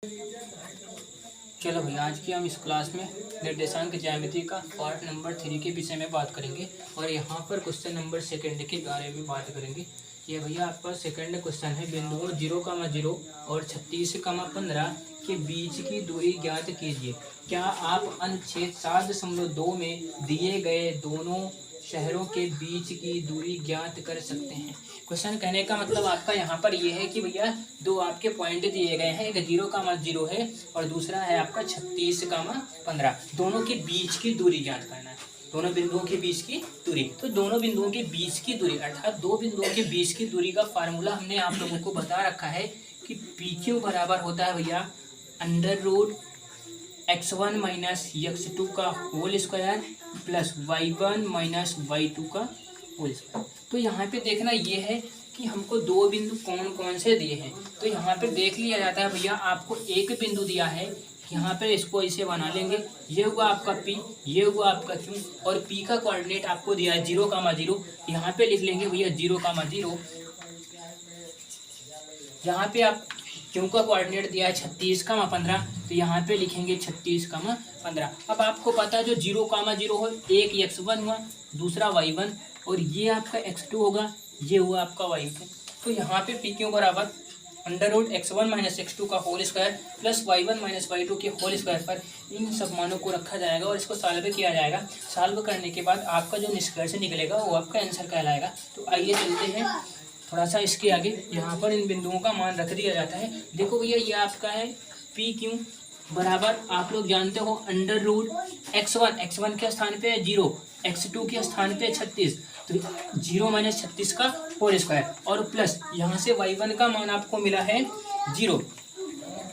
चलो भैया, आज की हम इस क्लास में निर्देशांक ज्यामिति का पार्ट नंबर 3 के विषय में बात करेंगे और यहाँ पर क्वेश्चन नंबर सेकंड के बारे में बात करेंगे। ये भैया आपका सेकंड क्वेश्चन है, बिंदुओं 0,0 और 36,15 के बीच की दूरी ज्ञात कीजिए। क्या आप अनुच्छेद 7.2 में दिए गए दोनों शहरों के बीच की दूरी ज्ञात कर सकते हैं। क्वेश्चन कहने का मतलब आपका यहाँ पर ये है कि भैया दो आपके पॉइंट दिए गए हैं, एक 0,0 है और दूसरा है आपका 36,15। दोनों के बीच की दूरी ज्ञात करना है, दोनों बिंदुओं के बीच की दूरी। तो दोनों बिंदुओं के बीच की दूरी अर्थात दो बिंदुओं के बीच की दूरी का फार्मूला हमने आप लोगों को बता रखा है कि PQ बराबर होता है भैया √x1 माइनस x2 का whole square plus y1 minus y2 का होल स्क्वायर। तो यहाँ पे देखना ये है कि हमको दो बिंदु कौन कौन से दिए हैं। तो यहाँ पे देख लिया जाता है भैया, आपको एक बिंदु दिया है, यहाँ पे इसको ऐसे बना लेंगे, ये हुआ आपका P, ये हुआ आपका Q और P का कोऑर्डिनेट आपको दिया है 0,0। यहाँ पे लिख लेंगे भैया 0,0। यहाँ पे आप Q का कोऑर्डिनेट दिया है 36,15, तो यहाँ पे लिखेंगे 36,15। अब आपको पता है जो 0,0 हो, एक x1 हुआ, दूसरा y1 और ये आपका x2 होगा, ये हुआ आपका y2। तो यहाँ पे PQ बराबर √x1 माइनस x2 का whole square plus y1 minus y2 के होल स्क्वायर पर इन सब मानों को रखा जाएगा और इसको सॉल्व किया जाएगा। सॉल्व करने के बाद आपका जो निष्कर्ष निकलेगा वो आपका आंसर कहलाएगा। तो आइए चलते हैं थोड़ा सा इसके आगे। यहाँ पर इन बिंदुओं का मान रख दिया जाता है। देखो भैया ये आपका है PQ बराबर, आप लोग जानते हो √x1 के स्थान पे 0, x2 के स्थान पे 36, तो 0 माइनस 36 का होल स्क्वायर और प्लस यहाँ से y1 का मान आपको मिला है 0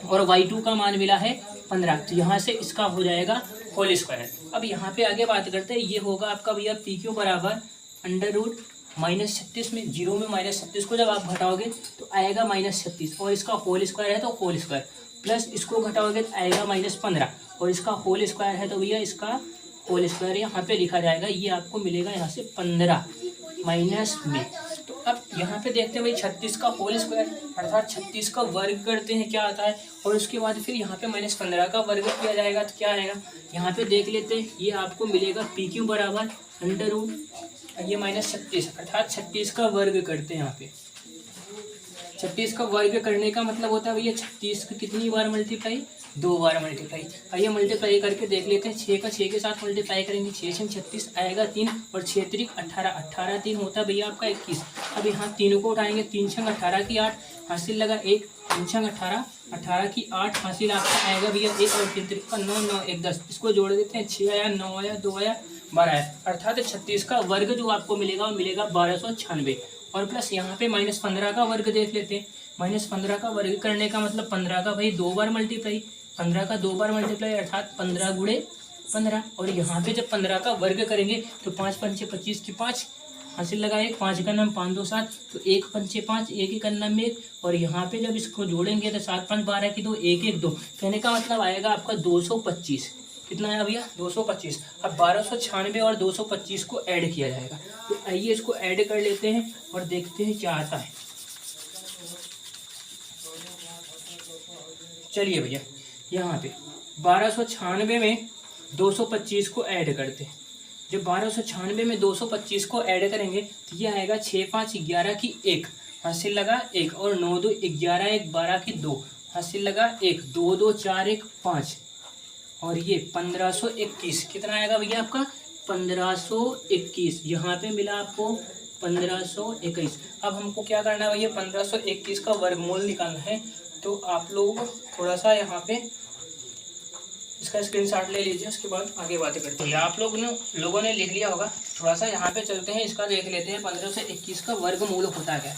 और y2 का मान मिला है 15, तो यहाँ से इसका हो जाएगा होल स्क्वायर। अब यहाँ पे आगे बात करते हैं, ये होगा आपका भैया PQ बराबर √-36 में 0 में -36 को जब आप घटाओगे तो आएगा -36 और इसका होल स्क्वायर है तो होल स्क्वायर प्लस इसको घटाओगे तो आएगा -15 और इसका होल स्क्वायर है तो भैया इसका होल स्क्वायर यहाँ पे लिखा जाएगा। ये आपको मिलेगा यहाँ से 15 माइनस में। तो अब यहाँ पे देखते हैं भाई 36 का होल स्क्वायर अर्थात 36 का वर्ग करते हैं क्या आता है और उसके बाद फिर यहाँ पे -15 का वर्ग किया जाएगा तो क्या आएगा। यहाँ पे देख लेते हैं, ये आपको मिलेगा PQ बराबर ये -36 अर्थात 36 का वर्ग करते हैं। यहाँ पे 36 का वर्ग करने का मतलब होता है भैया 36 का कितनी बार मल्टीप्लाई, 2 बार मल्टीप्लाई। आइए मल्टीप्लाई करके देख लेते हैं। 6 का 6 के साथ मल्टीप्लाई करेंगे, 6 से 36 आएगा 3 और 6 त्रिक 18, 18 3 होता है भैया आपका 21। अब यहाँ 3 को उठाएंगे, 3 छंग 18 की 8 हासिल लगा 1, 3 छंग 18, 18 की 8 हासिल आपका आएगा भैया 1 और 3 त्रिक का 9, 9 1 10। इसको जोड़ देते हैं, 6 आया, 9 आया, 2 आया, 12 आया अर्थात 36 का वर्ग जो आपको मिलेगा वो मिलेगा 1296 और प्लस यहाँ पे -15 का वर्ग देख लेते हैं। -15 का वर्ग करने का मतलब 15 का भाई 2 बार मल्टीप्लाई, 15 का 2 बार मल्टीप्लाई अर्थात 15 गुणे 15 और यहाँ पे जब 15 का वर्ग करेंगे तो 5 पंचे 25 की 5 हासिल लगा 1, 5 का नाम 5 2 7, तो 1 पंचे 5, 1 का नाम 1 और यहाँ पे जब इसको जोड़ेंगे तो 7 5 12 की 2, 1 1 2। कहने का मतलब आएगा आपका 225। कितना है भैया 225। अब 1296 और 225 को ऐड किया जाएगा। तो आइए इसको ऐड कर लेते हैं और देखते हैं क्या आता है। चलिए भैया यहाँ पे 1296 में 225 को ऐड करते हैं। जब 1296 में 225 को ऐड करेंगे तो ये आएगा 6 5 11 की 1 हासिल लगा 1 और 9 2 11 1 12 की 2 हासिल लगा 1, 2 2 4 1 5 और ये 1521। कितना आएगा भैया आपका 1521। यहाँ पे मिला आपको 1521। अब हमको क्या करना है भैया 1521 का वर्गमूल निकालना है। तो आप लोग थोड़ा सा यहाँ पे इसका स्क्रीनशॉट ले लीजिए, उसके बाद आगे बातें करते हैं। आप लोगों ने लिख लिया होगा, थोड़ा सा यहाँ पे चलते हैं, इसका देख लेते हैं 1521 का वर्गमूल होता है क्या।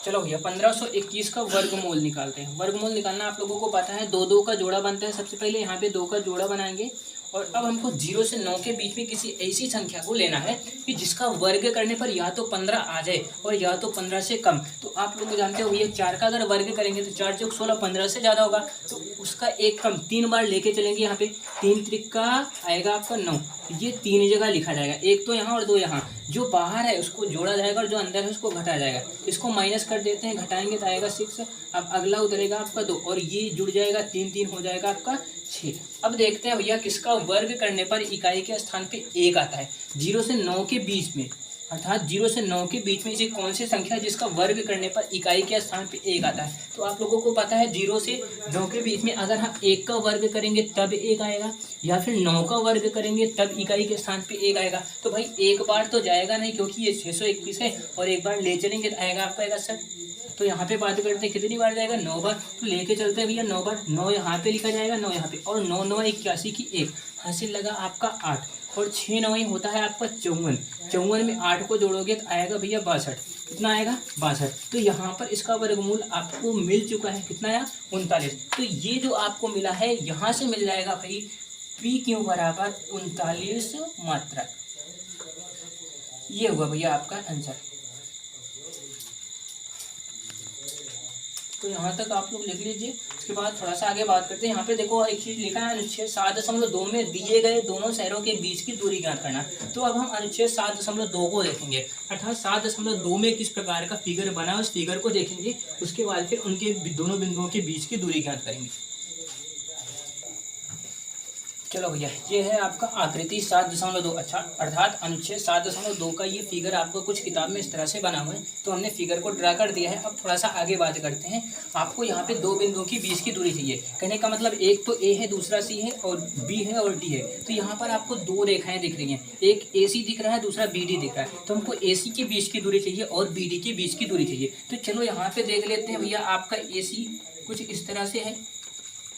चलो भैया 1521 का वर्गमूल निकालते हैं। वर्गमूल निकालना आप लोगों को पता है, 2 2 का जोड़ा बनता है। सबसे पहले यहाँ पे 2 का जोड़ा बनाएंगे और अब हमको 0 से 9 के बीच में किसी ऐसी संख्या को लेना है कि जिसका वर्ग करने पर या तो 15 आ जाए और या तो 15 से कम। तो आप लोग जानते हो भैया 4 का अगर वर्ग करेंगे तो 4 चौक 16, 15 से ज़्यादा होगा तो उसका एक कम 3 बार लेके चलेंगे। यहाँ पे 3 त्रिक का आएगा आपका 9, ये 3 जगह लिखा जाएगा, एक तो यहाँ और 2 यहाँ। जो बाहर है उसको जोड़ा जाएगा और जो अंदर है उसको घटाया जाएगा। इसको माइनस कर देते हैं, घटाएंगे तो आएगा 6। अब अगला उतरेगा आपका 2 और ये जुड़ जाएगा 3 3 हो जाएगा आपका 6। अब देखते हैं भैया किसका वर्ग करने पर इकाई के स्थान पे 1 आता है। 0 से 9 के बीच में, अर्थात 0 से 9 के बीच में ऐसी कौन सी संख्या है जिसका वर्ग करने पर इकाई के स्थान पे 1 आता है। तो आप लोगों को पता है 0 से 9 के बीच में अगर हम 1 का वर्ग करेंगे तब 1 आएगा, या फिर 9 का वर्ग करेंगे तब इकाई के स्थान पे 1 आएगा। तो भाई एक बार तो जाएगा नहीं, क्योंकि ये 621 है, और एक बार ले चलेंगे तो आएगा आपका 61। तो यहाँ पे बात करते हैं कितनी बार जाएगा, 9 बार। तो लेके चलते हैं भैया 9 बार। 9 यहाँ पे लिखा जाएगा, 9 यहाँ पे, और 9 9 81 की 1 हासिल लगा आपका 8, और 6 9 होता है आपका 54। 54 में 8 को जोड़ोगे तो आएगा भैया 62। कितना आएगा, 62। तो यहाँ पर इसका वर्गमूल आपको मिल चुका है, कितना आया, 39। तो ये जो आपको मिला है यहाँ से मिल जाएगा भाई पी क्यू बराबर 39 मात्रक। ये हुआ भैया आपका आंसर। तो यहाँ तक आप लोग लिख लीजिए। उसके बाद थोड़ा सा आगे बात करते हैं। यहाँ पे देखो एक चीज लिखा है, अनुच्छेद 7.2 में दिए गए दोनों शहरों के बीच की दूरी ज्ञात करना। तो अब हम अनुच्छेद 7.2 को देखेंगे, अर्थात 7.2 में किस प्रकार का फिगर बना उस फिगर को देखेंगे। उसके बाद फिर उनके दोनों बिंदुओं के बीच की दूरी ज्ञात करेंगे। चलो भैया, ये है आपका आकृति 7.2। अच्छा, अर्थात अनुच्छेद 7.2 का ये फिगर आपको कुछ किताब में इस तरह से बना हुआ है, तो हमने फिगर को ड्रा कर दिया है। अब थोड़ा सा आगे बात करते हैं। आपको यहाँ पे दो बिंदुओं की बीच की दूरी चाहिए। कहने का मतलब एक तो ए है, दूसरा सी है, और बी है और डी है। तो यहाँ पर आपको दो रेखाएं दिख रही हैं, एक ए सी दिख रहा है, दूसरा बी डी दिख रहा है। तो हमको ए सी के बीच की दूरी चाहिए और बी डी के बीच की दूरी चाहिए। तो चलो यहाँ पे देख लेते हैं भैया, आपका ए सी कुछ इस तरह से है।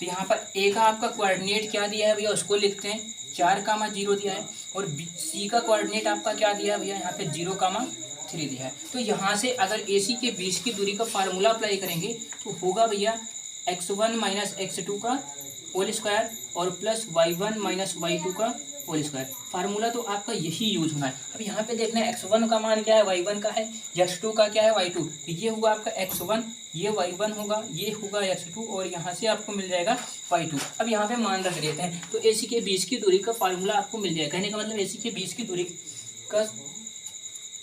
तो यहाँ पर ए का आपका कोऑर्डिनेट क्या दिया है भैया, उसको लिखते हैं 4,0 दिया है, और सी का कोऑर्डिनेट आपका क्या दिया है भैया, यहाँ पे 0,3 दिया है। तो यहाँ से अगर ए सी के बीच की दूरी का फार्मूला अप्लाई करेंगे तो होगा भैया x1 माइनस x2 का होल स्क्वायर और प्लस y1 माइनस y2 का होल स्क्वायर। फार्मूला तो आपका यही यूज होना है। अब यहाँ पे देखना है x1 का मान क्या है, y1 का है, x2 का क्या है, y2। तो ये हुआ आपका x1, ये y1 होगा, ये होगा x2, और यहाँ से आपको मिल जाएगा y2। अब यहाँ पे मान रख देते हैं, तो AC के बीच की दूरी का फार्मूला आपको मिल जाएगा। कहने का मतलब AC के बीच की दूरी का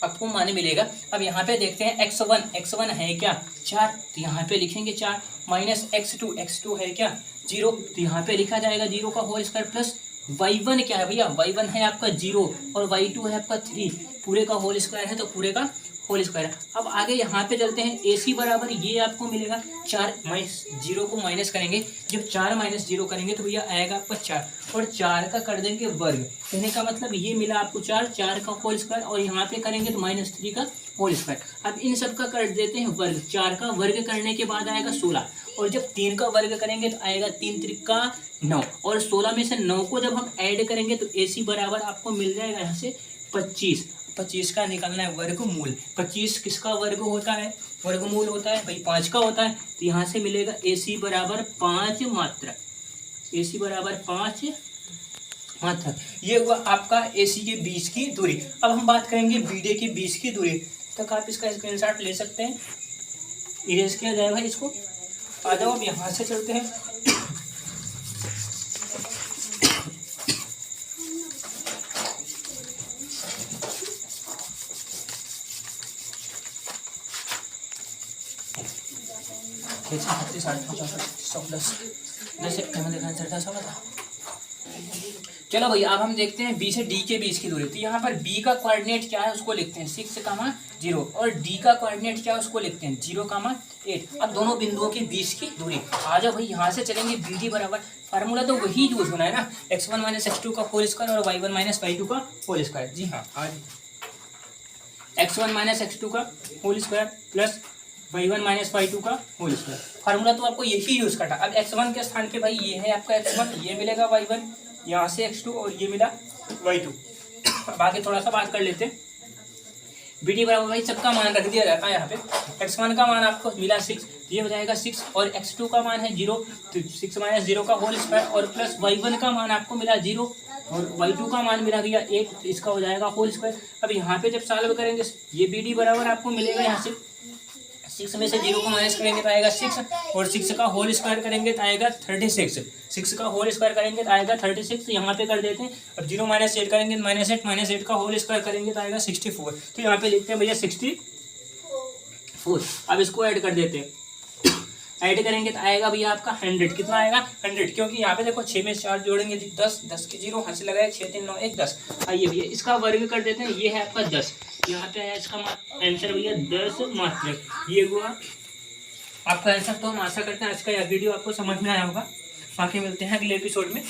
आपको मान मिलेगा। अब यहाँ पे देखते हैं x1 है क्या, 4, तो यहाँ पे लिखेंगे 4, माइनस x2 है क्या, 0, तो यहाँ पे लिखा जाएगा 0 का होल स्क्वायर, प्लस y1 क्या है भैया, y1 है आपका 0 और y2 है आपका 3, पूरे का होल स्क्वायर है तो पूरे का होल स्क्वायर। अब आगे यहाँ पे चलते हैं, AC बराबर ये आपको मिलेगा 4 माइनस 0 को माइनस करेंगे, जब 4 माइनस 0 करेंगे तो भैया आएगा आपका 4, और 4 का कर देंगे वर्ग। कहने का मतलब ये मिला आपको 4 का होल स्क्वायर, और यहाँ पे करेंगे तो -3 का होल स्क्वायर। अब इन सब का कर देते हैं वर्ग। 4 का वर्ग करने के बाद आएगा 16, और जब 3 का वर्ग करेंगे तो आएगा 3 त्रिका 9, और 16 में से 9 को जब हम ऐड करेंगे तो AC बराबर आपको मिल जाएगा यहाँ से 25। 25 का निकालना है वर्गमूल। 25 किसका वर्ग होता है, वर्गमूल होता है भाई 5 का होता है। तो यहाँ से मिलेगा AC बराबर 5 मात्रक। AC बराबर 5 मात्रक। ये हुआ आपका AC के बीच की दूरी। अब हम बात करेंगे BD के बीच की दूरी तक। आप इसका स्क्रीनशॉट ले सकते हैं, इरेज किया जाएगा इसको। आ जाओ, अब यहाँ से चलते हैं। चलो भैया, अब हम देखते हैं B से D के बीच की दूरी। तो यहाँ पर B का कोऑर्डिनेट क्या है उसको लिखते हैं 6,0, और D का कोऑर्डिनेट क्या है उसको लिखते हैं 0,8। अब दोनों बिंदुओं के बीच की दूरी। आ जाओ भाई, यहाँ से चलेंगे BD बराबर, फार्मूला तो वही यूज होना है ना, x1 माइनस x2 का होल स्क्वायर और y1 माइनस y2 का होल स्क्वायर। जी हाँ, आज x1 माइनस x2 का whole square plus y1 minus y2 का होल स्क्वायर। फार्मूला तो आपको यही यूज करना। अब x1 के स्थान पे भाई ये है आपका x1, ये मिलेगा y1, यहाँ से x2, और ये मिला y2। अब आगे थोड़ा सा बात कर लेते हैं। BD बराबर भाई सबका मान रख दिया जाता है। यहाँ पे x1 का मान आपको मिला 6, ये हो जाएगा 6, और x2 का मान है 0, तो 6 माइनस 0 का होल स्क्वायर, और प्लस y1 का मान आपको मिला 0, और y2 का मान मिला गया 8, तो इसका हो जाएगा होल स्क्वायर। अब यहाँ पे जब सॉल्व करेंगे, ये BD बराबर आपको मिलेगा यहाँ से 6 में से 0 को माइनस करेंगे तो आएगा 6, और 6 का होल स्क्वायर करेंगे तो आएगा 36। 6 का होल स्क्वायर करेंगे तो आएगा 36, यहाँ पे कर देते हैं। अब 0 माइनस 8 करेंगे माइनस 8 का होल स्क्वायर करेंगे तो आएगा 64। तो यहाँ पे लिखते हैं भैया 64। अब इसको ऐड कर देते हैं। ऐड करेंगे तो आएगा भैया आपका 100। कितना आएगा 100, क्योंकि यहाँ पे देखो 6 में 4 जोड़ेंगे 10, 10 के 0 हाथ से लगाए 6 3 9 1 10। आइए भैया इसका वर्ग कर देते हैं। ये है आपका 10, यहाँ पे है इसका आंसर भैया 10 मात्र। ये हुआ आपका आंसर। तो हम आशा करते हैं आज का यह वीडियो आपको समझ में आया होगा। बाकी मिलते हैं अगले एपिसोड में।